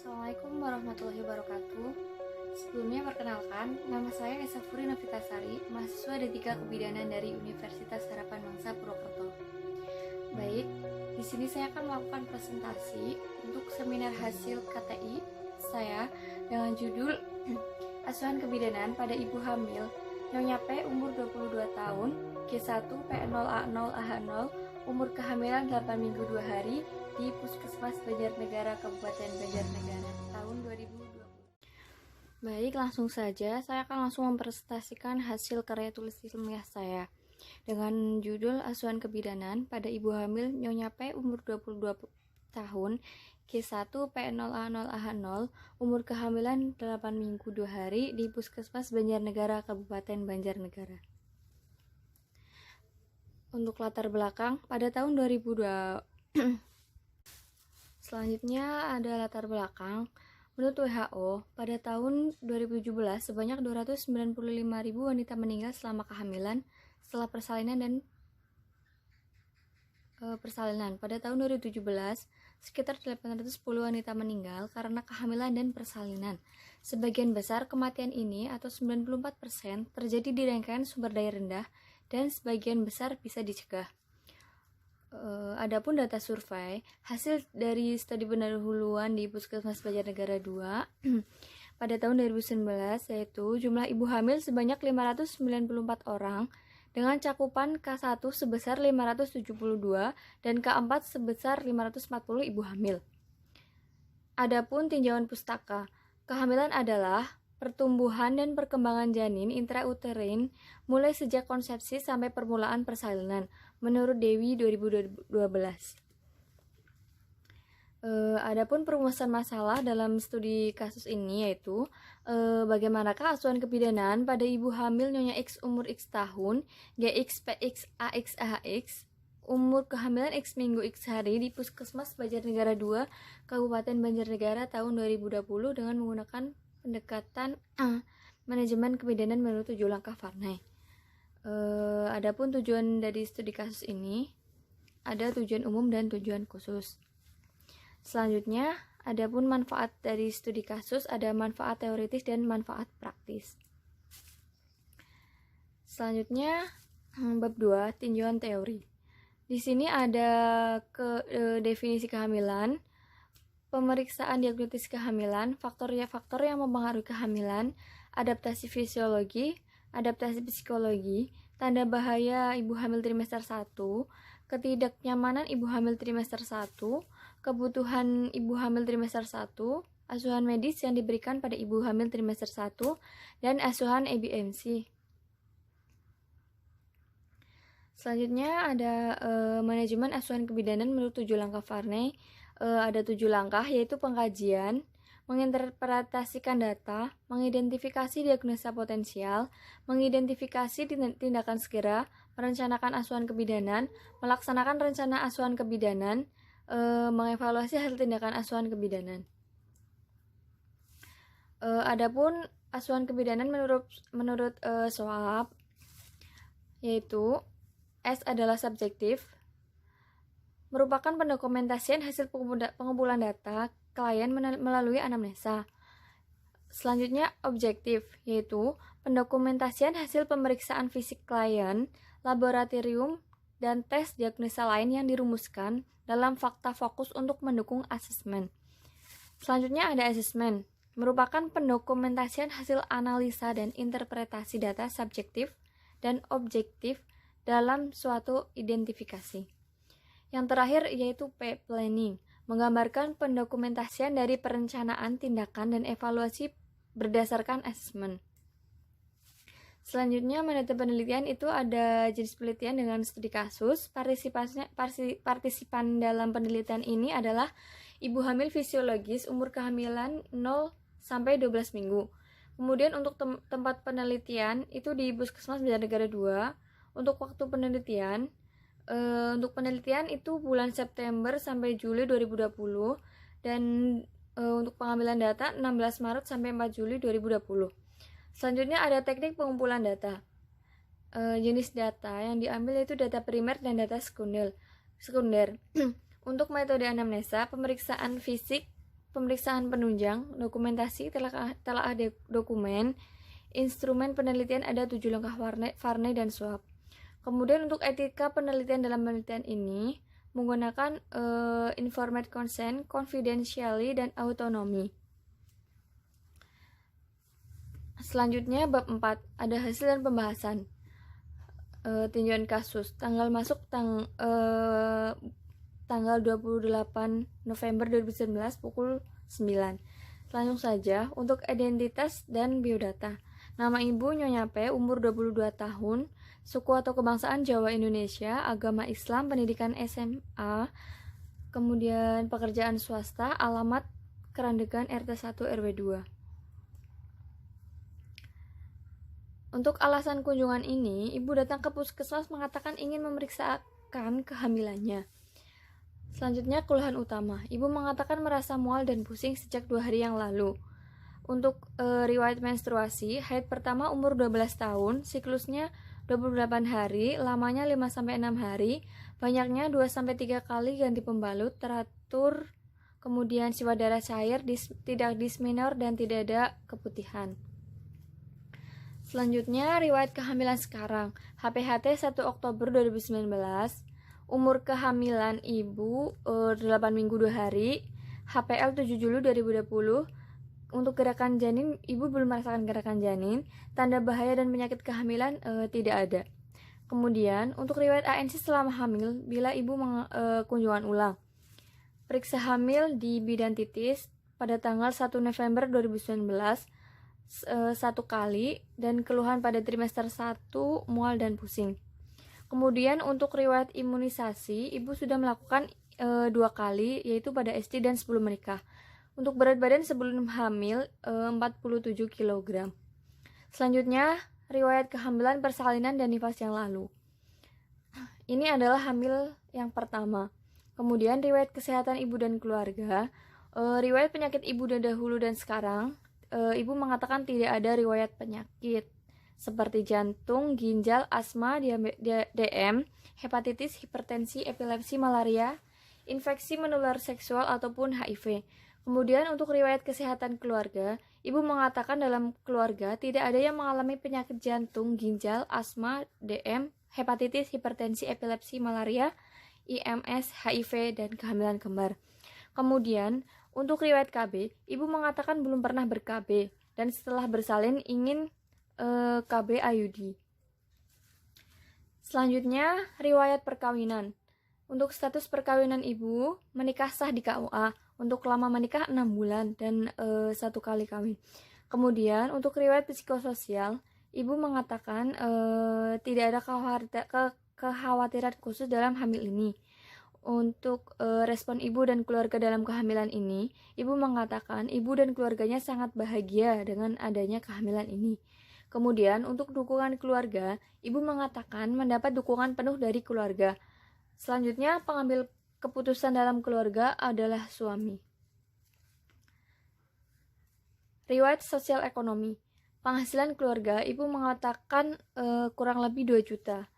Assalamualaikum warahmatullahi wabarakatuh. Sebelumnya perkenalkan, nama saya Nesa Furi Novitasari, mahasiswa D3 Kebidanan dari Universitas Harapan Bangsa Purwokerto. Baik, di sini saya akan melakukan presentasi untuk seminar hasil KTI saya dengan judul Asuhan Kebidanan pada Ibu Hamil Nyonya P umur 22 tahun, G1 P0A0AH0, umur kehamilan 8 minggu 2 hari di Puskesmas Banjarnegara Kabupaten Banjarnegara tahun 2020. Baik, langsung saja saya akan langsung mempresentasikan hasil karya tulis ilmiah saya dengan judul Asuhan Kebidanan pada Ibu Hamil Nyonya P umur 22 tahun, G1 P0A0AH0, umur kehamilan 8 minggu 2 hari di Puskesmas Banjarnegara Kabupaten Banjarnegara. Untuk latar belakang, pada tahun 2002 selanjutnya ada latar belakang. Menurut WHO, pada tahun 2017 sebanyak 295.000 wanita meninggal selama kehamilan, setelah persalinan dan persalinan. Pada tahun 2017, sekitar 810 wanita meninggal karena kehamilan dan persalinan. Sebagian besar kematian ini atau 94% terjadi di rangkaian sumber daya rendah dan sebagian besar bisa dicegah. Adapun data survei, hasil dari studi pendahuluan di Puskesmas Banjarnegara 2 pada tahun 2019 yaitu jumlah ibu hamil sebanyak 594 orang dengan cakupan K1 sebesar 572 dan K4 sebesar 540 ibu hamil. Adapun tinjauan pustaka, kehamilan adalah pertumbuhan dan perkembangan janin intrauterin mulai sejak konsepsi sampai permulaan persalinan, menurut Dewi 2012. Adapun perumusan masalah dalam studi kasus ini yaitu bagaimanakah asuhan kebidanan pada ibu hamil Nyonya X umur X tahun, GX PX AX AHX, umur kehamilan X minggu X hari di Puskesmas Banjarnegara 2, Kabupaten Banjarnegara tahun 2020 dengan menggunakan pendekatan manajemen kebidanan menurut 7 langkah Varney. Adapun tujuan dari studi kasus ini ada tujuan umum dan tujuan khusus. Selanjutnya, adapun manfaat dari studi kasus ada manfaat teoritis dan manfaat praktis. Selanjutnya, bab 2, tinjauan teori. Di sini ada definisi kehamilan, pemeriksaan diagnosis kehamilan, faktor yang mempengaruhi kehamilan, adaptasi fisiologi, adaptasi psikologi, tanda bahaya ibu hamil trimester 1, ketidaknyamanan ibu hamil trimester 1, kebutuhan ibu hamil trimester 1, asuhan medis yang diberikan pada ibu hamil trimester 1, dan asuhan ABMC. Selanjutnya ada manajemen asuhan kebidanan menurut 7 langkah Varney. Ada 7 langkah yaitu pengkajian, menginterpretasikan data, mengidentifikasi diagnosa potensial, mengidentifikasi tindakan segera, merencanakan asuhan kebidanan, melaksanakan rencana asuhan kebidanan, mengevaluasi hasil tindakan asuhan kebidanan. Adapun asuhan kebidanan menurut SWAP yaitu S adalah subjektif, merupakan pendokumentasian hasil pengumpulan data klien melalui anamnesa. Selanjutnya objektif, yaitu pendokumentasian hasil pemeriksaan fisik klien, laboratorium, dan tes diagnosa lain yang dirumuskan dalam fakta fokus untuk mendukung asesmen. Selanjutnya ada asesmen, merupakan pendokumentasian hasil analisa dan interpretasi data subjektif dan objektif dalam suatu identifikasi. Yang terakhir yaitu P-planning, menggambarkan pendokumentasian dari perencanaan tindakan dan evaluasi berdasarkan asesmen. Selanjutnya, metode penelitian itu ada jenis penelitian dengan studi kasus. Partisipan dalam penelitian ini adalah ibu hamil fisiologis umur kehamilan 0 sampai 12 minggu. Kemudian untuk tempat penelitian itu di Puskesmas Banjarnegara 2. Untuk waktu penelitian itu bulan September sampai Juli 2020 dan untuk pengambilan data 16 Maret sampai 4 Juli 2020. Selanjutnya ada teknik pengumpulan data. Jenis data yang diambil yaitu data primer dan data sekunder. Untuk metode anamnesa, pemeriksaan fisik pemeriksaan penunjang, dokumentasi, telah ada dokumen, instrumen penelitian ada 7 langkah Varney dan swab. Kemudian untuk etika penelitian dalam penelitian ini menggunakan informed consent, confidentiality, dan autonomy. Selanjutnya bab 4, ada hasil dan pembahasan. Tinjauan kasus, tanggal masuk tanggal 28 November 2019 pukul 9. Langsung saja untuk identitas dan biodata. Nama ibu Nyonya P, umur 22 tahun, suku atau kebangsaan Jawa Indonesia, agama Islam, pendidikan SMA, kemudian pekerjaan swasta, alamat Kerandegan RT 1 RW 2. Untuk alasan kunjungan ini, ibu datang ke puskesmas mengatakan ingin memeriksakan kehamilannya. Selanjutnya keluhan utama, ibu mengatakan merasa mual dan pusing sejak 2 hari yang lalu. Untuk riwayat menstruasi, haid pertama umur 12 tahun, siklusnya 28 hari, lamanya 5-6 hari, banyaknya 2-3 kali ganti pembalut, teratur, kemudian siwa darah cair, tidak dismenor dan tidak ada keputihan. Selanjutnya riwayat kehamilan sekarang, HPHT 1 Oktober 2019, umur kehamilan ibu 8 minggu 2 hari, HPL 7 Juli 2020. Untuk gerakan janin, ibu belum merasakan gerakan janin, tanda bahaya dan penyakit kehamilan tidak ada. Kemudian untuk riwayat ANC selama hamil, bila ibu kunjungan ulang, periksa hamil di bidan titis pada tanggal 1 November 2019 1 kali, dan keluhan pada trimester 1, mual dan pusing. Kemudian untuk riwayat imunisasi, ibu sudah melakukan 2 kali, yaitu pada SD dan sebelum menikah. Untuk berat badan sebelum hamil 47 kg. Selanjutnya riwayat kehamilan, persalinan, dan nifas yang lalu. Ini adalah hamil yang pertama. Kemudian riwayat kesehatan ibu dan keluarga, riwayat penyakit ibu dan dahulu dan sekarang. Ibu mengatakan tidak ada riwayat penyakit seperti jantung, ginjal, asma, DM, hepatitis, hipertensi, epilepsi, malaria, infeksi menular seksual ataupun HIV. Kemudian untuk riwayat kesehatan keluarga, ibu mengatakan dalam keluarga tidak ada yang mengalami penyakit jantung, ginjal, asma, DM, hepatitis, hipertensi, epilepsi, malaria, IMS, HIV, dan kehamilan kembar. Kemudian untuk riwayat KB, ibu mengatakan belum pernah ber-KB dan setelah bersalin ingin KB IUD. Selanjutnya riwayat perkawinan. Untuk status perkawinan ibu, menikah sah di KUA. Untuk lama menikah 6 bulan dan 1 kali kawin. Kemudian untuk riwayat psikososial, ibu mengatakan tidak ada kekhawatiran khusus dalam hamil ini. Untuk respon ibu dan keluarga dalam kehamilan ini, ibu mengatakan ibu dan keluarganya sangat bahagia dengan adanya kehamilan ini. Kemudian untuk dukungan keluarga, ibu mengatakan mendapat dukungan penuh dari keluarga. Selanjutnya pengambil keputusan dalam keluarga adalah suami. Riwayat sosial ekonomi, penghasilan keluarga, ibu mengatakan kurang lebih 2 juta.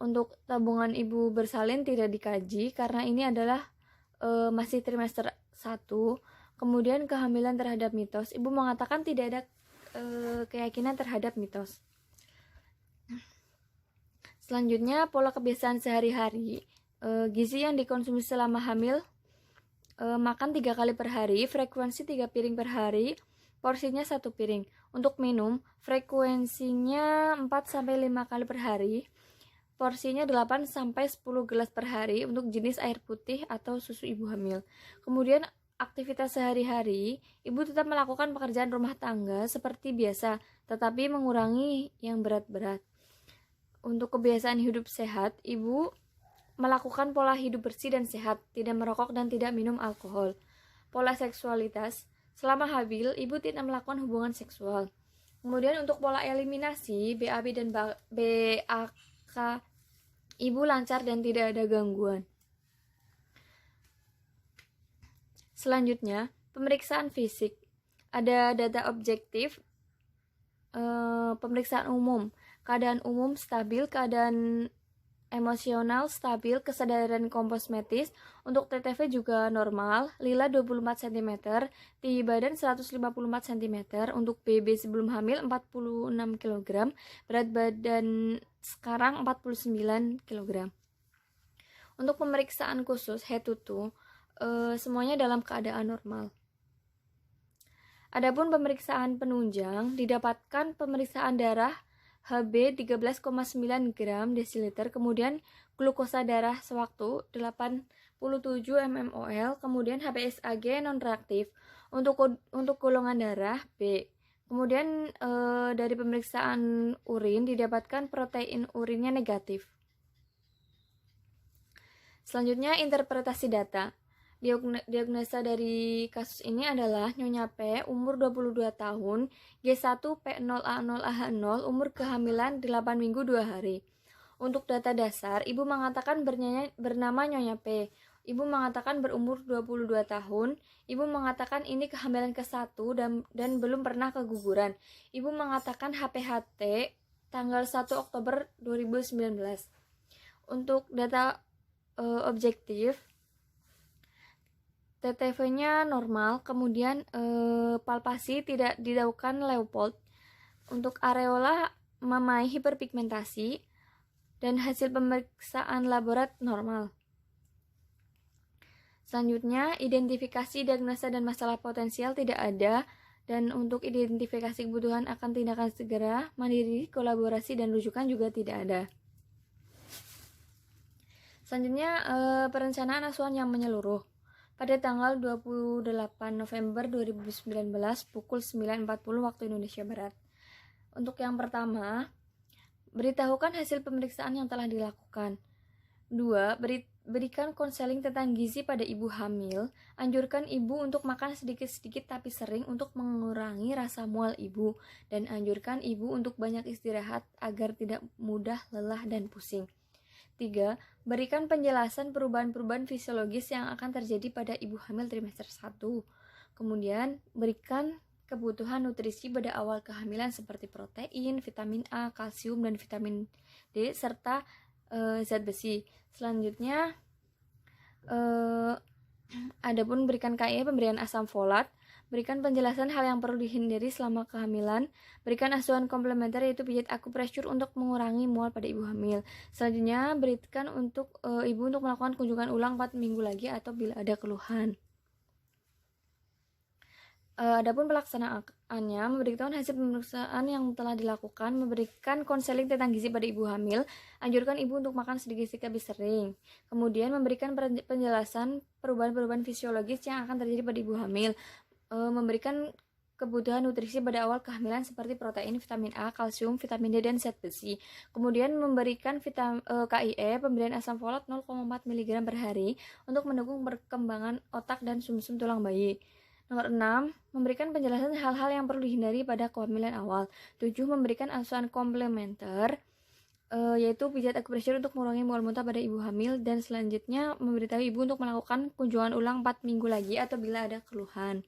Untuk tabungan ibu bersalin tidak dikaji karena ini adalah masih trimester 1. Kemudian kehamilan terhadap mitos, ibu mengatakan tidak ada keyakinan terhadap mitos. Selanjutnya pola kebiasaan sehari-hari, gizi yang dikonsumsi selama hamil, makan 3 kali per hari, frekuensi 3 piring per hari, porsinya 1 piring. Untuk minum, frekuensinya 4-5 kali per hari, porsinya 8-10 gelas per hari untuk jenis air putih atau susu ibu hamil. Kemudian aktivitas sehari-hari, ibu tetap melakukan pekerjaan rumah tangga seperti biasa, tetapi mengurangi yang berat-berat. Untuk kebiasaan hidup sehat, ibu melakukan pola hidup bersih dan sehat, tidak merokok dan tidak minum alkohol. Pola seksualitas, selama hamil, ibu tidak melakukan hubungan seksual. Kemudian untuk pola eliminasi, BAB dan BAK, ibu lancar dan tidak ada gangguan. Selanjutnya, pemeriksaan fisik. Ada data objektif, pemeriksaan umum. Keadaan umum stabil, keadaan emosional stabil, kesadaran kosmetis. Untuk TTV juga normal, Lila 24 cm, tinggi badan 154 cm, untuk BB sebelum hamil 46 kg, berat badan sekarang 49 kg. Untuk pemeriksaan khusus head to toe, semuanya dalam keadaan normal. Adapun pemeriksaan penunjang, didapatkan pemeriksaan darah Hb 13,9 gram desiliter, kemudian glukosa darah sewaktu 87 mmol, kemudian HbSAg non-reaktif. Untuk golongan darah B. Kemudian dari pemeriksaan urin didapatkan protein urinnya negatif. Selanjutnya interpretasi data. Diagnosa dari kasus ini adalah Nyonya P, umur 22 tahun, G1 P0A0AH0, umur kehamilan 8 minggu 2 hari. Untuk data dasar, ibu mengatakan bernama Nyonya P. Ibu mengatakan berumur 22 tahun. Ibu mengatakan ini kehamilan ke-1 dan belum pernah keguguran. Ibu mengatakan HPHT tanggal 1 Oktober 2019. Untuk data objektif, TTV-nya normal, kemudian palpasi tidak dilakukan Leopold. Untuk areola mamai hiperpigmentasi dan hasil pemeriksaan laborat normal. Selanjutnya, identifikasi, diagnosa, dan masalah potensial tidak ada. Dan untuk identifikasi kebutuhan akan tindakan segera, mandiri, kolaborasi, dan rujukan juga tidak ada. Selanjutnya, perencanaan asuhan yang menyeluruh. Pada tanggal 28 November 2019 pukul 9.40 waktu Indonesia Barat. Untuk yang pertama, beritahukan hasil pemeriksaan yang telah dilakukan. 2. Berikan konseling tentang gizi pada ibu hamil. Anjurkan ibu untuk makan sedikit-sedikit tapi sering untuk mengurangi rasa mual ibu. Dan anjurkan ibu untuk banyak istirahat agar tidak mudah lelah dan pusing. 3. Berikan penjelasan perubahan-perubahan fisiologis yang akan terjadi pada ibu hamil trimester 1. Kemudian, berikan kebutuhan nutrisi pada awal kehamilan seperti protein, vitamin A, kalsium, dan vitamin D, serta zat besi. Selanjutnya, adapun berikan KIE pemberian asam folat. Berikan penjelasan hal yang perlu dihindari selama kehamilan. Berikan asuhan komplementer yaitu pijat akupressure untuk mengurangi mual pada ibu hamil. Selanjutnya, berikan untuk ibu untuk melakukan kunjungan ulang 4 minggu lagi atau bila ada keluhan. Adapun pelaksanaannya, memberitahukan hasil pemeriksaan yang telah dilakukan, memberikan konseling tentang gizi pada ibu hamil, anjurkan ibu untuk makan sedikit-sedikit lebih sering. Kemudian memberikan penjelasan perubahan-perubahan fisiologis yang akan terjadi pada ibu hamil. Memberikan kebutuhan nutrisi pada awal kehamilan seperti protein, vitamin A, kalsium, vitamin D, dan zat besi. Kemudian memberikan KIE, pemberian asam folat 0,4 mg per hari untuk mendukung perkembangan otak dan sumsum tulang bayi. Nomor 6, memberikan penjelasan hal-hal yang perlu dihindari pada kehamilan awal. 7, memberikan asuhan komplementer yaitu pijat akupressure untuk mengurangi mual muntah pada ibu hamil, dan selanjutnya memberitahu ibu untuk melakukan kunjungan ulang 4 minggu lagi atau bila ada keluhan.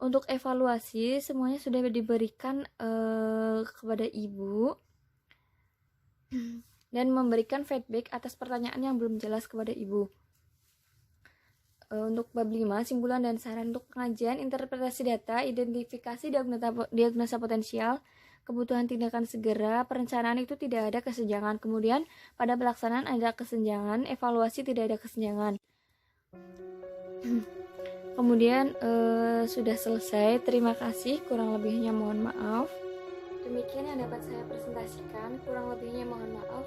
Untuk evaluasi, semuanya sudah diberikan kepada ibu dan memberikan feedback atas pertanyaan yang belum jelas kepada ibu. Untuk bab 5, simpulan dan saran untuk pengajian, interpretasi data, identifikasi diagnosa potensial, kebutuhan tindakan segera, perencanaan itu tidak ada kesenjangan. Kemudian pada pelaksanaan ada kesenjangan, evaluasi tidak ada kesenjangan. Kemudian sudah selesai. Terima kasih, kurang lebihnya mohon maaf. Demikian yang dapat saya presentasikan, kurang lebihnya mohon maaf.